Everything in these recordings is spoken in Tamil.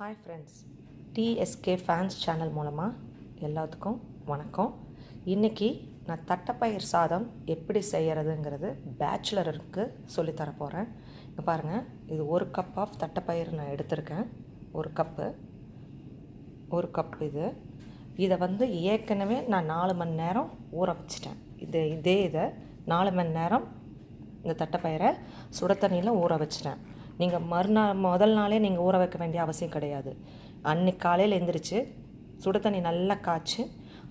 Hi friends, TSK fans channel மூலமாக எல்லாத்துக்கும் வணக்கம். இன்றைக்கி நான் தட்டைப்பயிர் சாதம் எப்படி செய்கிறதுங்கிறது பேச்சுலருக்கு சொல்லித்தர போகிறேன். இங்கே பாருங்கள், இது 1 கப் ஆஃப் தட்டைப்பயிர் நான் எடுத்திருக்கேன். ஒரு கப் இதை வந்து ஏற்கனவே நான் 4 மணி நேரம் ஊற வச்சிட்டேன். இதை 4 மணி நேரம் இந்த தட்டைப்பயிரை சுட தண்ணியில் ஊற வச்சிட்டேன். நீங்கள் முதல் நாளே நீங்கள் ஊற வைக்க வேண்டிய அவசியம் கிடையாது. அன்றைக்கி காலையில் எழுந்திரிச்சு சுட தண்ணி நல்லா காய்ச்சி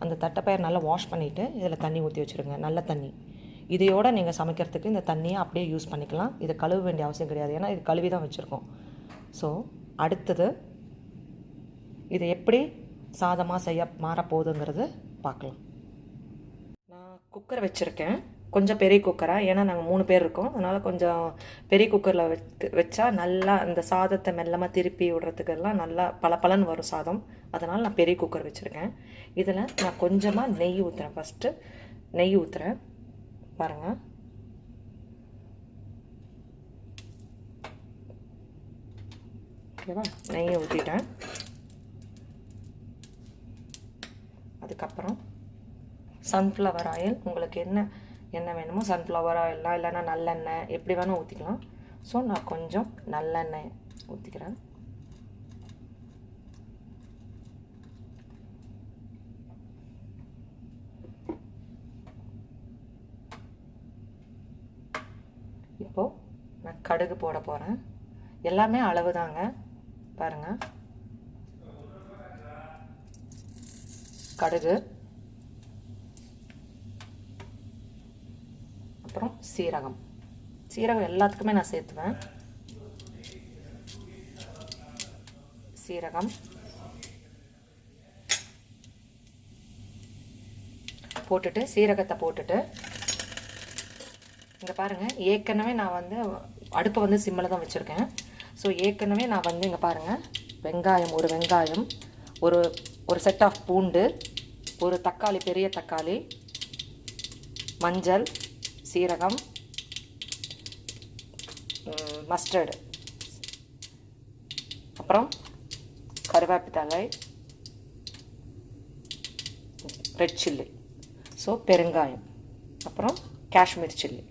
அந்த தட்டைப்பயிர் நல்லா வாஷ் பண்ணிவிட்டு இதில் தண்ணி ஊற்றி வச்சுருங்க, நல்ல தண்ணி. இதையோடு நீங்கள் சமைக்கிறதுக்கு இந்த தண்ணியை அப்படியே யூஸ் பண்ணிக்கலாம். இதை கழுவ வேண்டிய அவசியம் கிடையாது, ஏன்னா இது கழுவி தான் வச்சுருக்கோம். ஸோ அடுத்தது இதை எப்படி சாதமாக மாறப்போகுதுங்கிறது பார்க்கலாம். நான் குக்கர் வச்சுருக்கேன், கொஞ்சம் பெரிய குக்கராக, ஏன்னா நாங்கள் 3 பேர் இருக்கோம். அதனால் கொஞ்சம் பெரிய குக்கரில் வச்சா நல்லா அந்த சாதத்தை மெல்லமாக திருப்பி விடுறதுக்கெல்லாம் நல்லா பளபளன்னு வரும் சாதம். அதனால் நான் பெரிய குக்கர் வச்சுருக்கேன். இதில் நான் கொஞ்சமாக நெய் ஊற்றுறேன். ஃபஸ்ட்டு நெய் ஊற்றுறேன், பாருங்கள். ஓகேவா, நெய்யை ஊற்றிட்டேன். அதுக்கப்புறம் சன்ஃப்ளவர் ஆயில், உங்களுக்கு என்ன வேணுமோ சன்ஃப்ளவர் ஆயில்லாம் இல்லைன்னா நல்லெண்ணெய் எப்படி வேணும் ஊற்றிக்கலாம். ஸோ நான் கொஞ்சம் நல்லெண்ணெய் ஊற்றிக்கிறேன். இப்போது நான் கடுகு போட போகிறேன். எல்லாமே அளவு தாங்க, பாருங்கள். கடுகு, அப்புறம் சீரகம் எல்லாத்துக்குமே நான் சேர்த்துவேன். சீரகம் போட்டுட்டு, சீரகத்தை போட்டுட்டு, இங்கே பாருங்கள், ஏற்கனவே நான் வந்து அடுப்பை வந்து சிம்மில் தான் வச்சுருக்கேன். ஸோ ஏற்கனவே நான் வந்து இங்கே பாருங்கள், ஒரு வெங்காயம், ஒரு செட் ஆஃப் பூண்டு, ஒரு தக்காளி, பெரிய தக்காளி, மஞ்சள், சீரகம், மஸ்டர்டு, அப்புறம் கருவேப்பிலை, ரெட் சில்லி, ஸோ பெருங்காயம், அப்புறம் காஷ்மீர் சில்லி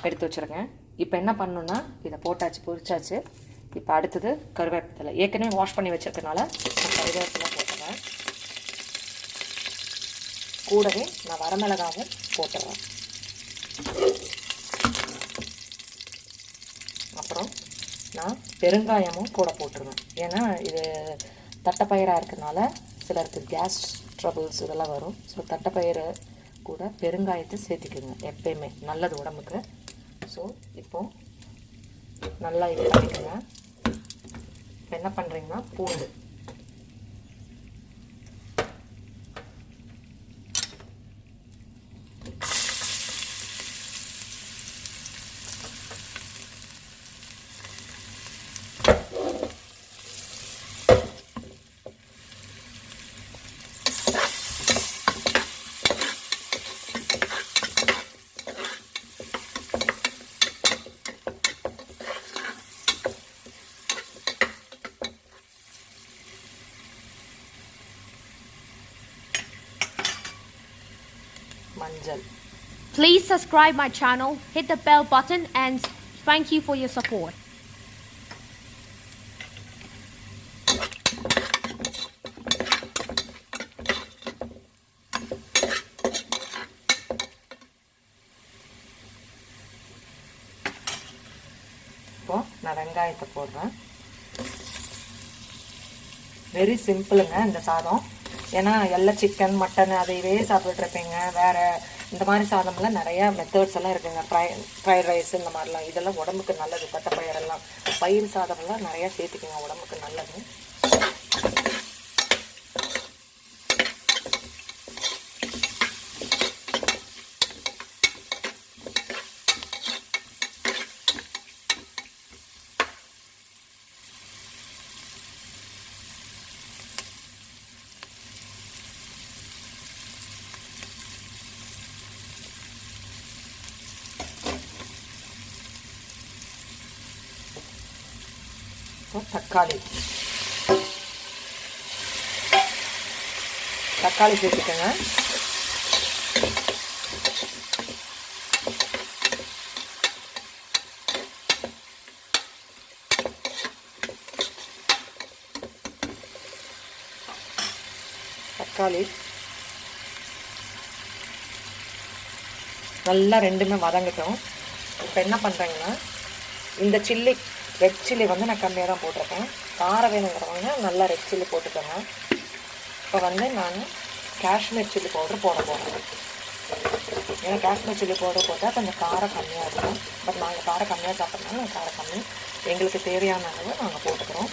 எடுத்து வச்சுருக்கேன். இப்போ என்ன பண்ணணுன்னா, இதை போட்டாச்சு, பொரிச்சாச்சு. இப்போ அடுத்தது கருவேப்பிலை, ஏற்கனவே வாஷ் பண்ணி வச்சுருக்கனால கருவேப்பிலை போட்டுறேன். கூடவே நான் வரமிளகாவும் போட்டுறேன். அப்புறம் நான் பெருங்காயமும் கூட போட்டுருவேன். ஏன்னா இது தட்டைப்பயிராக இருக்கிறதுனால சிலருக்கு கேஸ் ட்ரபிள்ஸ் இதெல்லாம் வரும். ஸோ தட்டைப்பயிறு கூட பெருங்காயத்தை சேர்த்திக்குங்க, எப்பயுமே நல்லது உடம்புக்கு. ஸோ இப்போது நல்லா இது பண்ணிக்கோங்க. இப்போ என்ன பண்ணுறீங்கன்னா, பூண்டு, மஞ்சள். Please subscribe my channel, hit the bell button, and thank you for your support. இப்போ நான் வெங்காயத்தை போடுறேன். வெரி சிம்பிளுங்க இந்த சாதம். ஏன்னா எல்லாம் சிக்கன், மட்டன் அதையவே சாப்பிட்டுருப்பீங்க. வேறு இந்த மாதிரி சாதம்லாம் நிறையா மெத்தட்ஸ் எல்லாம் இருக்குங்க. ஃப்ரைட் ரைஸ் இந்த மாதிரிலாம், இதெல்லாம் உடம்புக்கு நல்லது. தட்டைப்பயிரெல்லாம், பயிர் சாதமெல்லாம் நிறையா சேர்த்துக்குங்க, உடம்புக்கு நல்லது. தக்காளி தக்காளி சேர்த்துக்கோங்க. தக்காளி நல்லா ரெண்டுமே வதங்கட்டும். இப்போ என்ன பண்ணுறேங்கன்னா, இந்த சில்லி ரெட் சில்லி வந்து நான் கம்மியாக தான் போட்டிருக்கேன். காரம் வேணுங்கிறவங்க நல்லா ரெட் சில்லி போட்டுக்கோங்க. இப்போ வந்து நான் காஷ்மீர் சில்லி பவுடர் போட போகிறேன். ஏன்னா காஷ்மீர் சில்லி பவுடர் போட்டால் கொஞ்சம் காரம் கம்மியாக இருக்கும். பட் நாங்கள் காரம் கம்மியாக சாப்பிட்றதுனால காரம் கம்மி, எங்களுக்கு தேவையான அளவு நாங்கள் போட்டுக்கிறோம்.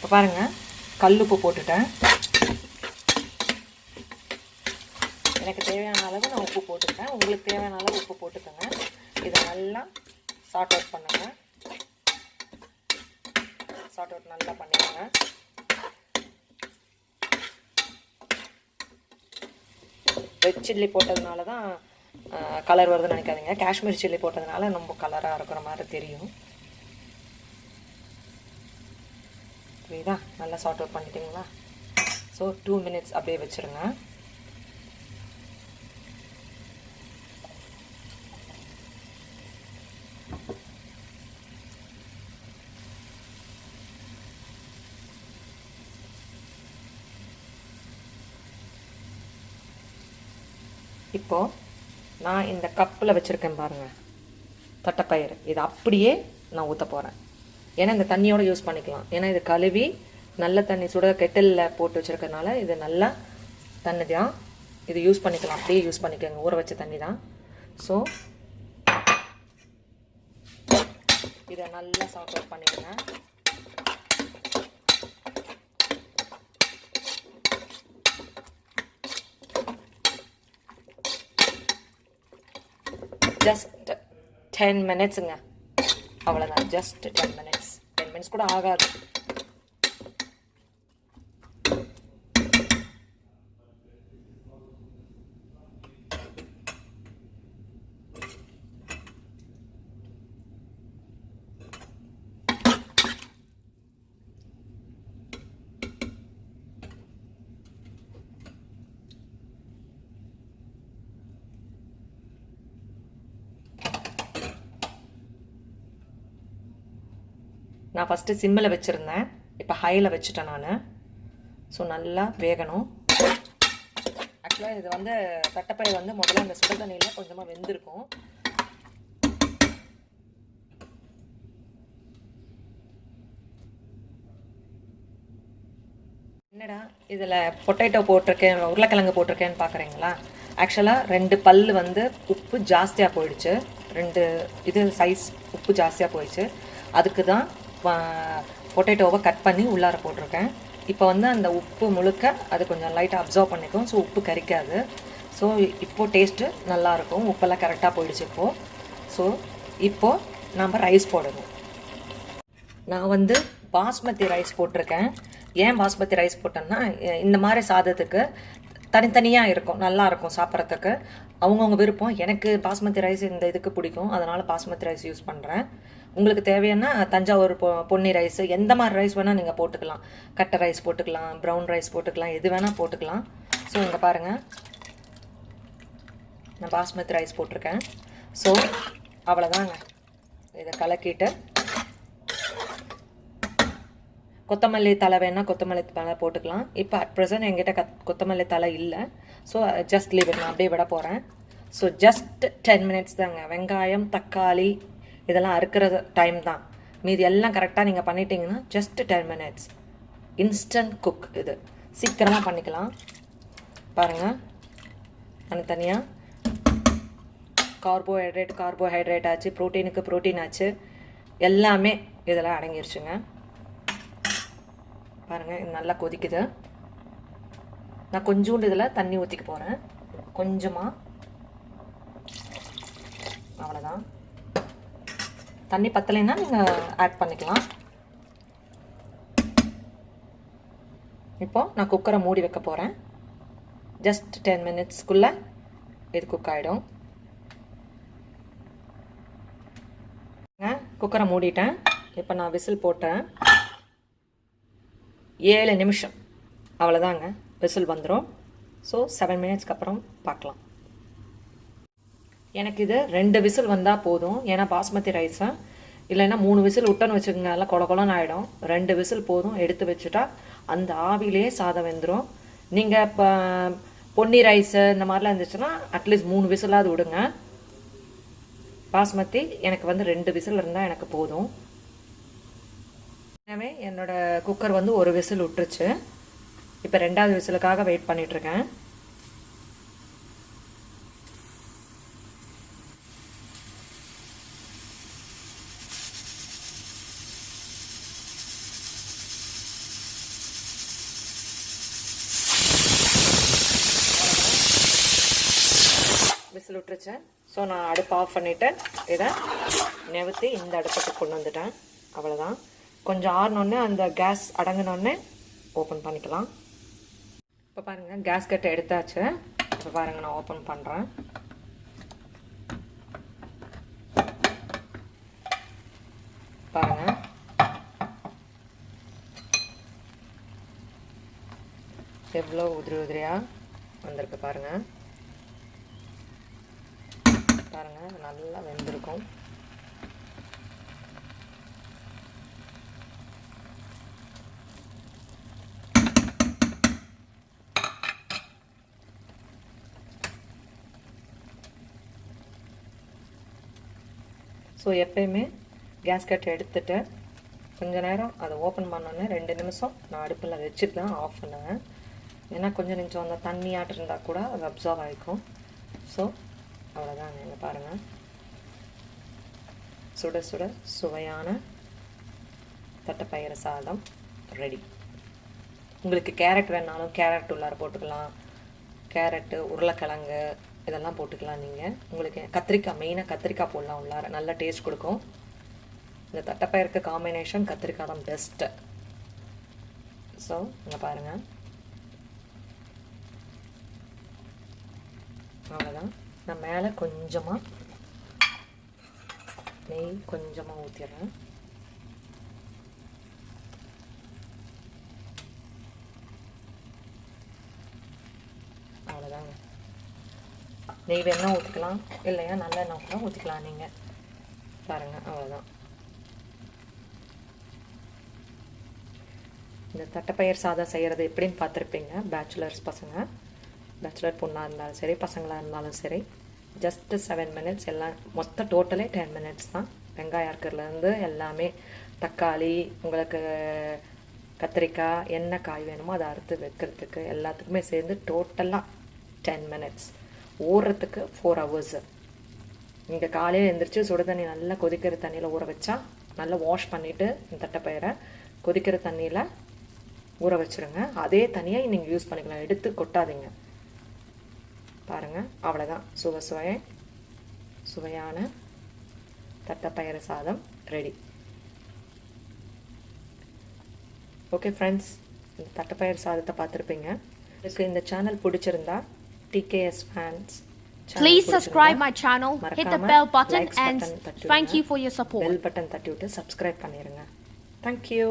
இப்போ பாருங்கள், கல்லுப்பு போட்டுட்டேன். எனக்கு தேவையான அளவு நான் உப்பு போட்டுட்டேன். உங்களுக்கு தேவையான அளவு உப்பு போட்டுக்கோங்க. இதை நல்லா சார்ட் அவுட் பண்ணுங்கள். சார்ட் அவுட் நல்லா பண்ணிடுங்க. ரெட் சில்லி போட்டதுனால தான் கலர் வருதுன்னு நினைக்காதீங்க. காஷ்மீர் சில்லி போட்டதுனால ரொம்ப கலராக இருக்கிற மாதிரி தெரியும். புரியுதா? நல்லா சார்ட் அவுட் பண்ணிட்டீங்களா? ஸோ 2 minutes அப்படியே வச்சுருங்க. இப்போது நான் இந்த கப்பில் வச்சுருக்கேன் பாருங்கள், தட்டைப்பயிறு. இது அப்படியே நான் ஊற்ற போகிறேன். ஏன்னா இந்த தண்ணியோடு யூஸ் பண்ணிக்கலாம். ஏன்னா இது கழுவி நல்ல தண்ணி சுட கெட்டலில் போட்டு வச்சுருக்கனால இது நல்லா தண்ணி தான். இது யூஸ் பண்ணிக்கலாம், அப்படியே யூஸ் பண்ணிக்கோங்க. ஊற வச்ச தண்ணி தான். ஸோ இதை நல்லா சார்ட் அவுட் பண்ணிடுங்க. ஜஸ்ட் 10 minutesங்க. அவ்வளோதான், ஜஸ்ட் 10 minutes. 10 minutes கூட ஆகாது. நான் ஃபஸ்ட்டு சிம்மில் வச்சுருந்தேன், இப்போ ஹையில் வச்சுட்டேன் நான். ஸோ நல்லா வேகணும். ஆக்சுவலாக இது வந்து தட்டைப்பயிறு வந்து முதல்ல அந்த சுடு தண்ணியில் கொஞ்சமாக வெந்திருக்கும். என்னடா இதில் பொட்டேட்டோ போட்டிருக்கேன், உருளைக்கிழங்கு போட்டிருக்கேன்னு பார்க்குறீங்களா? ஆக்சுவலாக 2 பல் வந்து உப்பு ஜாஸ்தியாக போயிடுச்சு. 2 இது சைஸ் உப்பு ஜாஸ்தியாக போயிடுச்சு. அதுக்கு தான் பொட்டேட்டோவை கட் பண்ணி உள்ளார போட்டிருக்கேன். இப்போ வந்து அந்த உப்பு முழுக்க அது கொஞ்சம் லைட்டாக அப்சர்வ் பண்ணிக்கும். ஸோ உப்பு கரிக்காது. ஸோ இப்போது டேஸ்ட்டு நல்லாயிருக்கும். உப்பெல்லாம் கரெக்டாக போயிடுச்சு இப்போது. ஸோ இப்போது நம்ம ரைஸ் போடணும். நான் வந்து பாஸ்மதி ரைஸ் போட்டிருக்கேன். ஏன் பாஸ்மதி ரைஸ் போட்டேன்னா, இந்த மாதிரி சாதத்துக்கு தனித்தனியாக இருக்கும், நல்லாயிருக்கும் சாப்பிட்றதுக்கு. அவங்கவுங்க விருப்பம். எனக்கு பாஸ்மதி ரைஸ் இந்த இதுக்கு பிடிக்கும், அதனால் பாஸ்மதி ரைஸ் யூஸ் பண்ணுறேன். உங்களுக்கு தேவையான தஞ்சாவூர் பொன்னி ரைஸ், எந்த மாதிரி ரைஸ் வேணால் நீங்கள் போட்டுக்கலாம். கட்டை ரைஸ் போட்டுக்கலாம், ப்ரௌன் ரைஸ் போட்டுக்கலாம், எது வேணால் போட்டுக்கலாம். ஸோ இங்கே பாருங்கள், நான் பாஸ்மதி ரைஸ் போட்டிருக்கேன். ஸோ அவ்வளோதாங்க. இதை கலக்கிட்டு கொத்தமல்லி தலை வேணால் கொத்தமல்லி தலை போட்டுக்கலாம். இப்போ அட் ப்ரெசன்ட் என்கிட்ட கொத்தமல்லி தலை இல்லை. So just leave it. நான் அப்படியே விட போகிறேன். ஸோ ஜஸ்ட் 10 minutes தாங்க. வெங்காயம், தக்காளி இதெல்லாம் அறுக்கிற டைம் தான். மீதி எல்லாம் கரெக்டாக நீங்கள் பண்ணிட்டீங்கன்னா ஜஸ்ட் 10 minutes. Instant cook. இது சீக்கிரமாக பண்ணிக்கலாம். பாருங்கள், தனித்தனியாக கார்போஹைட்ரேட் ஆச்சு, ப்ரோட்டீனுக்கு ப்ரோட்டீன் ஆச்சு, எல்லாமே இதெல்லாம் அடங்கிருச்சுங்க. பாருங்கள், இது நல்லா கொதிக்குது. நான் கொஞ்சோண்டு இதில் தண்ணி ஊற்றிக்க போகிறேன், கொஞ்சமாக. அவ்வளோதான். தண்ணி பத்தலைன்னா நீங்கள் ஆட் பண்ணிக்கலாம். இப்போது நான் குக்கரை மூடி வைக்க போகிறேன். ஜஸ்ட் 10 மினிட்ஸ்க்குள்ளே இது குக் ஆகிடும். குக்கரை மூடிட்டேன். இப்போ நான் விசில் போட்டேன். 7 நிமிஷம் அவ்வளோதாங்க, விசில் வந்துடும். ஸோ 7 மினிட்ஸ்க்கு அப்புறம் பார்க்கலாம். எனக்கு இது 2 விசில் வந்தால் போதும். ஏன்னா பாஸ்மதி ரைஸை இல்லைன்னா 3 விசில் விட்டோன்னு வச்சுக்கோங்க, எல்லாம் கொலன்னு ஆகிடும். 2 விசில் போதும். எடுத்து வச்சுட்டா அந்த ஆவிலே சாதம் வெந்துடும். நீங்கள் இப்போ பொன்னி ரைஸு இந்த மாதிரிலாம் இருந்துச்சுன்னா அட்லீஸ்ட் 3 விசிலாவது விடுங்க. பாஸ்மதி எனக்கு வந்து 2 விசில் இருந்தால் எனக்கு போதும். எனவே என்னோடய குக்கர் வந்து 1 விசில் விட்டுருச்சு. இப்போ 2வது விசிலுக்காக வெயிட் பண்ணிகிட்ருக்கேன். விசில் விட்டுருச்சு. ஸோ நான் அடுப்பு ஆஃப் பண்ணிவிட்டு இதை நெவுத்தி இந்த அடுப்புக்கு கொண்டு வந்துட்டேன். அவ்வளோதான். கொஞ்சம் ஆறினோடனே அந்த கேஸ் அடங்கினோடனே ஓப்பன் பண்ணிக்கலாம். இப்போ பாருங்கள், கேஸ் கட்டை எடுத்தாச்சு. இப்போ பாருங்கள், நான் ஓப்பன் பண்ணுறேன். பாருங்கள், எவ்வளோ உதிரி உதிரியாக வந்திருக்கு பாருங்கள். பாருங்கள், நல்லா வெந்திருக்கும். ஸோ எப்பயுமே கேஸ் கட் எடுத்துட்டு கொஞ்ச நேரம் அதை ஓப்பன் பண்ணோன்னே 2 நிமிஷம் நான் அடுப்பில் வச்சுட்டு தான் ஆஃப் பண்ணுவேன். ஏன்னா கொஞ்சம் அந்த தண்ணி ஆட்டு இருந்தால் கூட அது அப்சர்வ் ஆகிக்கும். ஸோ அவ்வளோதான். நீங்கள் பாருங்கள், சுட சுட சுவையான தட்டைப்பயிறு சாதம் ரெடி. உங்களுக்கு கேரட் வேணாலும் கேரட் உள்ளார போட்டுக்கலாம். கேரட்டு, உருளைக்கிழங்கு இதெல்லாம் போட்டுக்கலாம். நீங்கள் உங்களுக்கு கத்திரிக்காய், மெயினாக கத்திரிக்காய் போடலாம் உள்ளார, நல்ல டேஸ்ட் கொடுக்கும். இந்த தட்டைப்பயிருக்கு காம்பினேஷன் கத்திரிக்காய் தான் பெஸ்ட்டு. ஸோ இங்கே பாருங்கள், அவ்வளோதான். நான் மேலே கொஞ்சமாக நெய் கொஞ்சமாக ஊற்றிடுறேன். அவ்வளோதாங்க. நெய் வேணா ஊற்றிக்கலாம், இல்லையா நல்லெண்ணெய் கூட ஊற்றிக்கலாம் நீங்கள். பாருங்கள், அவ்வளோதான். இந்த தட்டைப்பயிர் சாதம் செய்கிறது எப்படின்னு பார்த்துருப்பீங்க. பேச்சுலர்ஸ் பசங்க, பேச்சுலர் பொண்ணாக இருந்தாலும் சரி, பசங்களாக இருந்தாலும் சரி, ஜஸ்ட்டு 7 மினிட்ஸ். எல்லாம் மொத்த டோட்டலே 10 மினிட்ஸ் தான். வெங்காயம் அறுக்கிறதுலேருந்து எல்லாமே, தக்காளி, உங்களுக்கு கத்திரிக்காய், என்ன காய் வேணுமோ அதை அறுத்து வைக்கிறதுக்கு எல்லாத்துக்குமே சேர்ந்து டோட்டலாக 10 மினிட்ஸ். ஊறுறதுக்கு 4 ஹவர்ஸு. நீங்கள் காலையில் எழுந்திரிச்சு சுடு தண்ணி நல்லா கொதிக்கிற தண்ணியில் ஊற வச்சா, நல்லா வாஷ் பண்ணிவிட்டு இந்த தட்டைப்பயிரை கொதிக்கிற தண்ணியில் ஊற வச்சுருங்க. அதே தண்ணியை நீங்கள் யூஸ் பண்ணிக்கலாம், எடுத்து கொட்டாதீங்க. பாருங்கள், அவ்வளோதான். சுவையான தட்டைப்பயிறு சாதம் ரெடி. ஓகே ஃப்ரெண்ட்ஸ், இந்த தட்டைப்பயிறு சாதத்தை பார்த்துருப்பீங்க. உங்களுக்கு இந்த சேனல் பிடிச்சிருந்தா TKS fans, please subscribe my channel, hit the bell button and thank you for your support. Bell button தட்டி விட்டு subscribe பண்ணிருங்க. Thank you.